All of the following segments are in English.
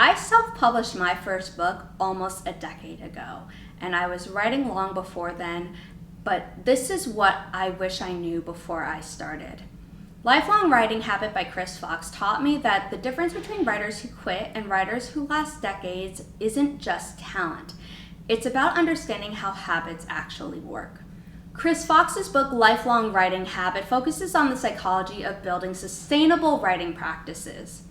I self-published my first book almost a decade ago, and I was writing long before then, but this is what I wish I knew before I started. Lifelong Writing Habit by Chris Fox taught me that the difference between writers who quit and writers who last decades isn't just talent. It's about understanding how habits actually work. Chris Fox's book, Lifelong Writing Habit, focuses on the psychology of building sustainable writing practices.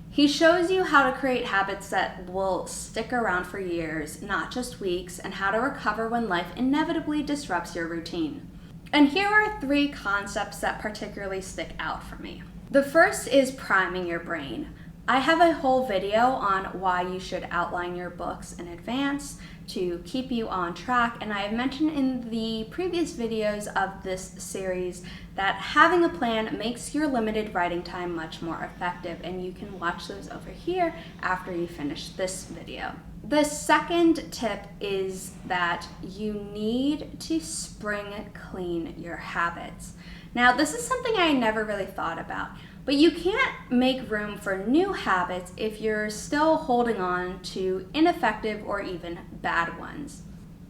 He shows you how to create habits that will stick around for years, not just weeks, and how to recover when life inevitably disrupts your routine. And here are 3 concepts that particularly stick out for me. The first is priming your brain. I have a whole video on why you should outline your books in advance to keep you on track, and I have mentioned in the previous videos of this series that having a plan makes your limited writing time much more effective, and you can watch those over here after you finish this video. The second tip is that you need to spring clean your habits. Now, this is something I never really thought about, but you can't make room for new habits if you're still holding on to ineffective or even bad ones.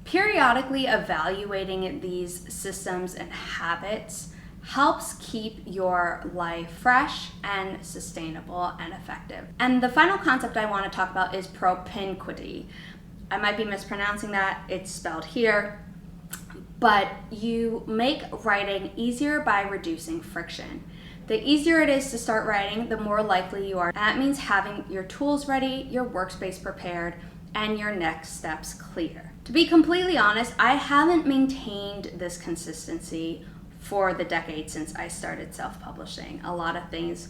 Periodically evaluating these systems and habits helps keep your life fresh and sustainable and effective. And the final concept I want to talk about is propinquity. I might be mispronouncing that, it's spelled here, but you make writing easier by reducing friction. The easier it is to start writing, the more likely you are. And that means having your tools ready, your workspace prepared, and your next steps clear. To be completely honest, I haven't maintained this consistency for the decade since I started self-publishing. A lot of things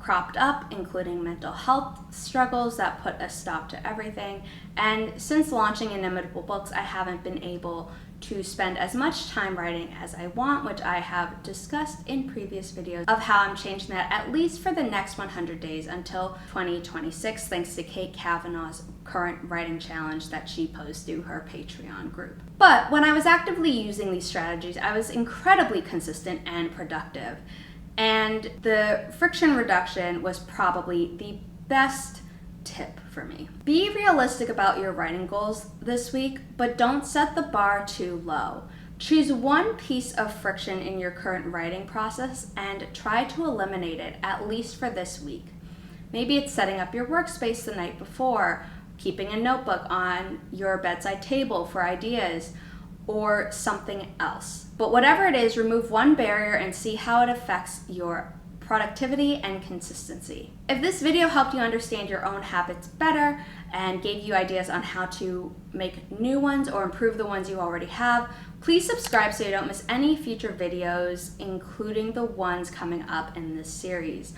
cropped up, including mental health struggles that put a stop to everything. And since launching Inimitable Books, I haven't been able to spend as much time writing as I want, which I have discussed in previous videos of how I'm changing that at least for the next 100 days until 2026, thanks to Kate Kavanaugh's current writing challenge that she posed through her Patreon group. But when I was actively using these strategies, I was incredibly consistent and productive. And the friction reduction was probably the best tip for me. Be realistic about your writing goals this week, but don't set the bar too low. Choose one piece of friction in your current writing process and try to eliminate it, at least for this week. Maybe it's setting up your workspace the night before, keeping a notebook on your bedside table for ideas, or something else. But whatever it is, remove one barrier and see how it affects your productivity and consistency. If this video helped you understand your own habits better and gave you ideas on how to make new ones or improve the ones you already have, please subscribe so you don't miss any future videos, including the ones coming up in this series.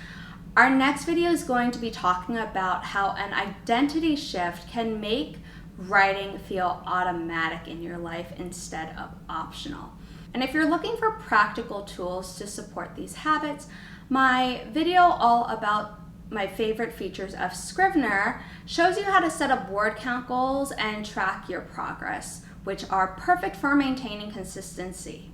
Our next video is going to be talking about how an identity shift can make writing feel automatic in your life instead of optional. And if you're looking for practical tools to support these habits, my video all about my favorite features of Scrivener shows you how to set up word count goals and track your progress, which are perfect for maintaining consistency.